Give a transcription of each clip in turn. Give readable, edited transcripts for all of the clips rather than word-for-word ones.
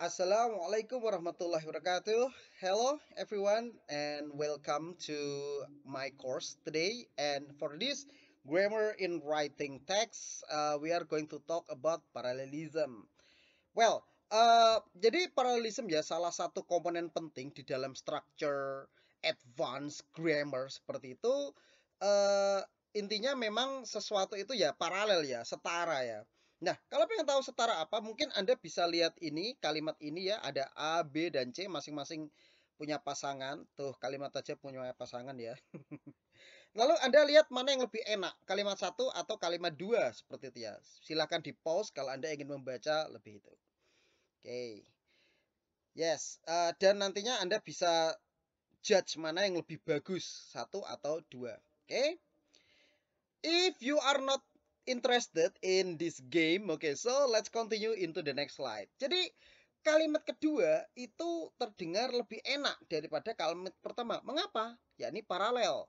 Assalamualaikum warahmatullahi wabarakatuh. Hello everyone and welcome to my course today. And for this grammar in writing text, we are going to talk about parallelism. Well, jadi parallelism ya salah satu komponen penting di dalam structure advanced grammar seperti itu. Uh, Intinya memang sesuatu itu ya paralel ya, setara ya. Nah, kalau pengen tahu setara apa, mungkin Anda bisa lihat ini, kalimat ini ya, ada A, B, dan C masing-masing punya pasangan. Tuh, kalimat aja punya pasangan ya. Lalu Anda lihat mana yang lebih enak, kalimat satu atau kalimat dua seperti itu ya. Silahkan di pause kalau Anda ingin membaca lebih itu. Oke. Yes, dan nantinya Anda bisa judge mana yang lebih bagus, satu atau dua. Oke. If you are not interested in this game, okay, so let's continue into the next slide. Jadi kalimat kedua itu terdengar lebih enak daripada kalimat pertama. Mengapa? Ya ini paralel.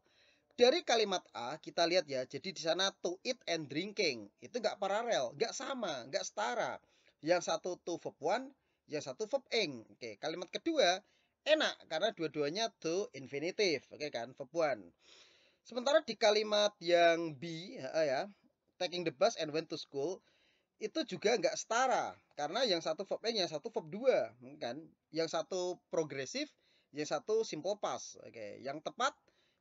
Dari kalimat A kita lihat ya, jadi di sana to eat and drinking itu nggak paralel, nggak sama, nggak setara. Yang satu to verb one, yang satu verb ing. Oke, kalimat kedua enak karena dua-duanya to infinitive, oke kan, verb one. Sementara di kalimat yang B ya, taking the bus and went to school itu juga nggak setara karena yang satu verb ing, yang satu verb dua, kan? Yang satu progresif, yang satu simple past. Oke, yang tepat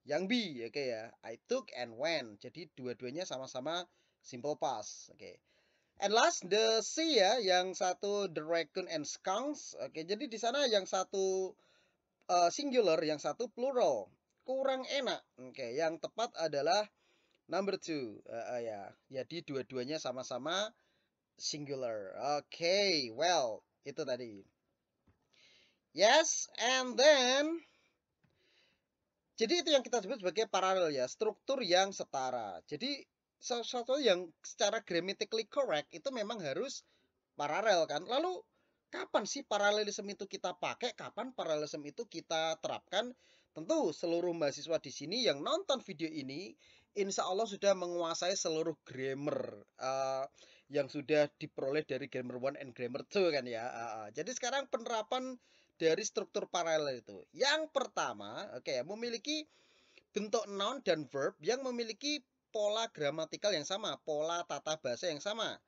yang B, oke ya. I took and went. Jadi dua-duanya sama-sama simple past. Oke. And last the C ya, yang satu the raccoon and skunks. Oke, jadi di sana yang satu singular, yang satu plural. Kurang enak. Oke, yang tepat adalah number two. Ya, jadi dua-duanya sama-sama singular. Oke, well, itu tadi. Yes, and then jadi itu yang kita sebut sebagai paralel ya, struktur yang setara. Jadi sesuatu yang secara grammatically correct itu memang harus paralel kan. Lalu kapan sih paralelisme itu kita pakai? Kapan paralelisme itu kita terapkan? Tentu seluruh mahasiswa di sini yang nonton video ini insya Allah sudah menguasai seluruh grammar yang sudah diperoleh dari grammar one and grammar two kan ya. Jadi sekarang penerapan dari struktur paralel itu. Yang pertama, oke ya, memiliki bentuk noun dan verb yang memiliki pola gramatikal yang sama, pola tata bahasa yang sama.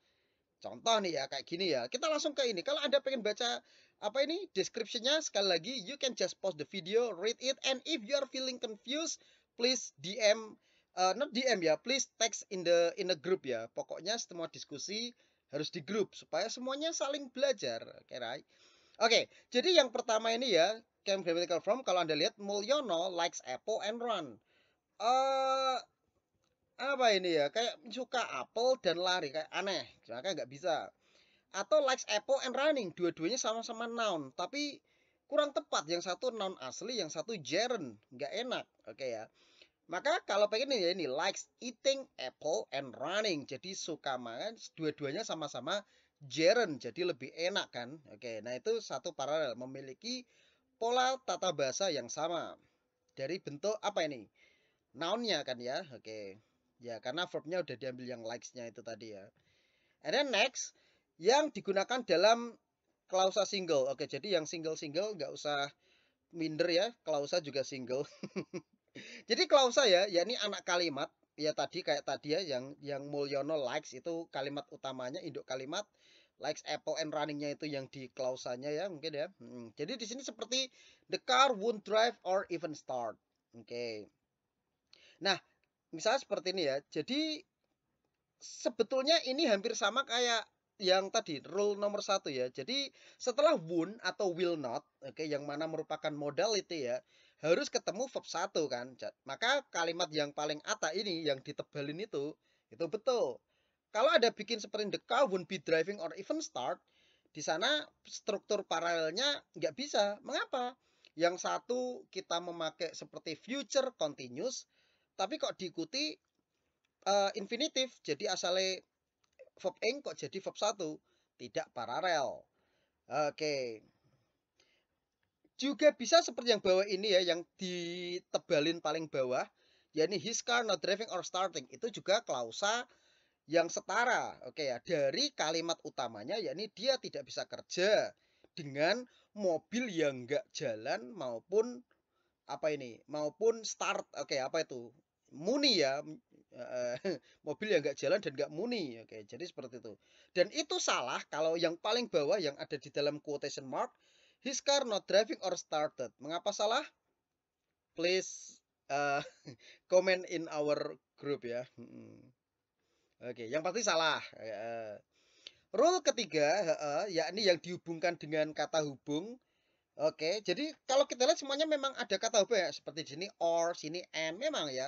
Contoh nih ya, kayak gini ya. Kita langsung ke ini. Kalau Anda pengen baca apa ini description-nya sekali lagi, you can just pause the video, read it, and if you are feeling confused, please DM, not DM ya, please text in the group ya. Pokoknya semua diskusi harus di grup supaya semuanya saling belajar. Oke, right? Oke, jadi yang pertama ini ya, can grammatical form kalau Anda lihat Mulyono likes apple and run. Eh apa ini ya? Kayak suka apel dan lari, kayak aneh. Maka nggak bisa. Atau likes apple and running, dua-duanya sama-sama noun, tapi kurang tepat. Yang satu noun asli, yang satu gerund, nggak enak. Oke ya. Maka kalau pengen ini ya ini likes eating apple and running. Jadi suka makan, dua-duanya sama-sama gerund, jadi lebih enak kan. Oke, nah itu satu paralel memiliki pola tata bahasa yang sama. Dari bentuk apa ini? Nounnya kan ya. Oke. Ya, karena verbnya udah diambil yang likes-nya itu tadi ya. And then next, yang digunakan dalam klausa single. Oke, jadi yang single-single nggak usah minder ya. Klausa juga single. Jadi klausa ya, yakni anak kalimat. Ya tadi kayak tadi ya, yang Mulyono likes itu kalimat utamanya, induk kalimat. Likes apple and runningnya itu yang di klausanya ya, mungkin ya. Jadi di sini seperti the car won't drive or even start. Oke. Nah, misalnya seperti ini ya. Jadi sebetulnya ini hampir sama kayak yang tadi rule nomor satu ya. Jadi setelah won't atau will not, oke, yang mana merupakan modality ya, harus ketemu verb satu kan. Maka kalimat yang paling atas ini yang ditebalin itu betul. Kalau ada bikin seperti the car won't be driving or even start, di sana struktur paralelnya nggak bisa. Mengapa? Yang satu kita memakai seperti future continuous, tapi kok diikuti infinitif. Jadi asalnya verb ing kok jadi verb satu, tidak paralel. Oke. Juga bisa seperti yang bawah ini ya, yang ditebalin paling bawah, yakni his car not driving or starting. Itu juga klausa yang setara. Oke ya, dari kalimat utamanya yakni dia tidak bisa kerja, dengan mobil yang nggak jalan maupun apa ini, maupun start. Oke, apa itu? Muni ya, mobil yang nggak jalan dan nggak muni. Oke, jadi seperti itu. Dan itu salah kalau yang paling bawah yang ada di dalam quotation mark, his car not driving or started. Mengapa salah? Please comment in our group ya. Oke, yang pasti salah. Rule ketiga, yakni yang dihubungkan dengan kata hubung. Oke, jadi kalau kita lihat semuanya memang ada kata hubung ya, seperti di sini or, sini and, memang ya.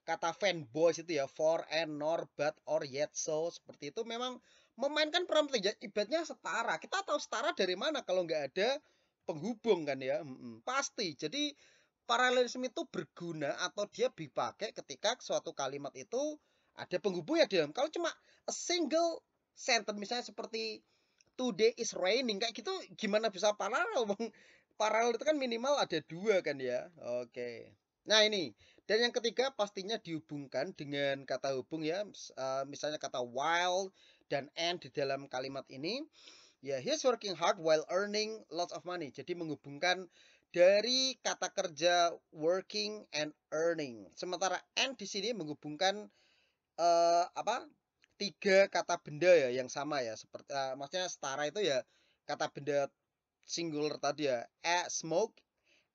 Kata fanboys itu ya, for, and, nor, but, or, yet, so, seperti itu memang memainkan peran penting. Ibaratnya setara. Kita tahu setara dari mana kalau nggak ada penghubung kan ya. Pasti. Jadi paralelisme itu berguna atau dia dipakai ketika suatu kalimat itu ada penghubungnya di dalam. Kalau cuma a single sentence misalnya seperti today is raining kayak gitu, gimana bisa paralel? Paralel itu kan minimal ada dua kan ya. Oke. Nah ini. Dan yang ketiga pastinya dihubungkan dengan kata hubung ya. Misalnya kata while dan and di dalam kalimat ini. Ya, he's working hard while earning lots of money. Jadi menghubungkan dari kata kerja working and earning. Sementara and di sini menghubungkan apa? Tiga kata benda ya yang sama ya. Seperti maksudnya setara itu ya kata benda singular tadi ya. Smoke,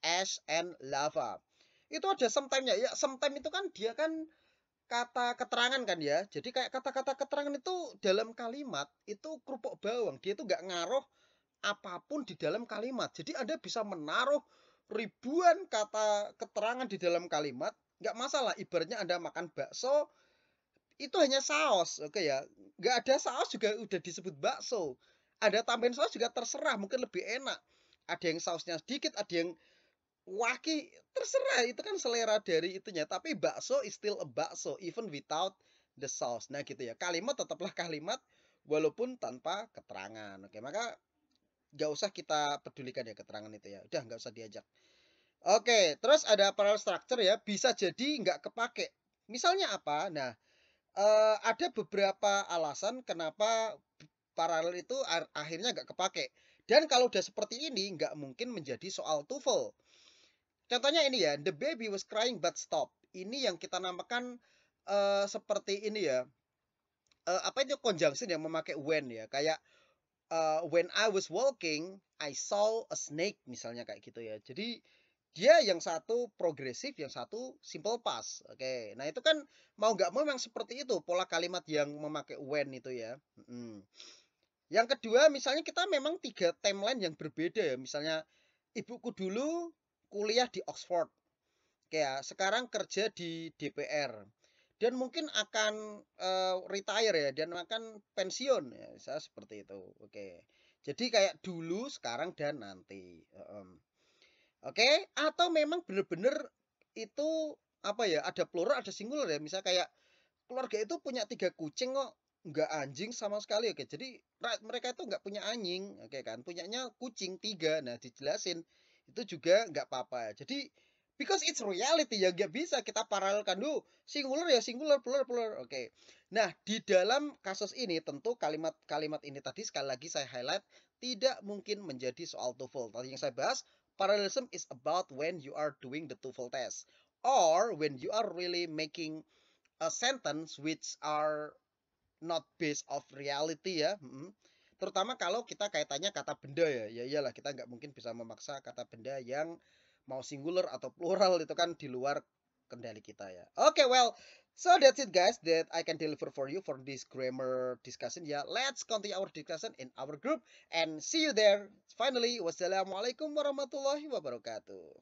ash, and lava. Itu ada sometime-nya. Ya, sometime itu kan dia kan kata keterangan kan ya. Jadi kayak kata-kata keterangan itu dalam kalimat itu kerupuk bawang. Dia itu nggak ngaruh apapun di dalam kalimat. Jadi Anda bisa menaruh ribuan kata keterangan di dalam kalimat, nggak masalah. Ibaratnya Anda makan bakso, itu hanya saus, oke ya. Nggak ada saus juga udah disebut bakso. Ada tambahin saus juga terserah, mungkin lebih enak. Ada yang sausnya sedikit, ada yang waki, terserah. Itu kan selera dari itunya. Tapi bakso is still a bakso, even without the sauce. Nah gitu ya. Kalimat tetaplah kalimat, walaupun tanpa keterangan. Oke, maka nggak usah kita pedulikan ya keterangan itu ya. Udah nggak usah diajak. Oke, terus ada parallel structure ya. Bisa jadi nggak kepake. Misalnya apa? Nah, ada beberapa alasan kenapa paralel itu akhirnya nggak kepake. Dan kalau udah seperti ini, nggak mungkin menjadi soal TOEFL. Contohnya ini ya, the baby was crying but stop. Ini yang kita namakan seperti ini ya. Apa itu conjunction yang memakai when ya. Kayak when I was walking, I saw a snake misalnya kayak gitu ya. Jadi dia yang satu progresif, yang satu simple past. Oke, nah itu kan mau nggak mau memang seperti itu pola kalimat yang memakai when itu ya. Yang kedua, misalnya kita memang tiga timeline yang berbeda ya. Misalnya ibuku dulu kuliah di Oxford, kayak sekarang kerja di DPR dan mungkin akan retire ya dan akan pensiun ya, saya seperti itu. Oke, jadi kayak dulu, sekarang, dan nanti. Oke, atau memang bener-bener itu apa ya, ada plural ada singular ya, misalnya kayak keluarga itu punya 3 kucing kok nggak anjing sama sekali. Oke, jadi mereka itu nggak punya anjing, oke kan, punyanya kucing 3. Nah dijelasin itu juga nggak apa-apa. Jadi because it's reality ya, nggak bisa kita paralelkan dulu singular ya singular, plural plural. Oke, nah di dalam kasus ini tentu kalimat-kalimat ini tadi sekali lagi saya highlight tidak mungkin menjadi soal TOEFL. Tadi yang saya bahas, parallelism is about when you are doing the TOEFL test or when you are really making a sentence which are not based of reality ya. Terutama kalau kita kaitannya kata benda ya. Ya iyalah, kita nggak mungkin bisa memaksa kata benda yang mau singular atau plural, itu kan di luar kendali kita ya. Oke, well, so that's it guys that I can deliver for you for this grammar discussion ya. Let's continue our discussion in our group and see you there. Finally, wassalamualaikum warahmatullahi wabarakatuh.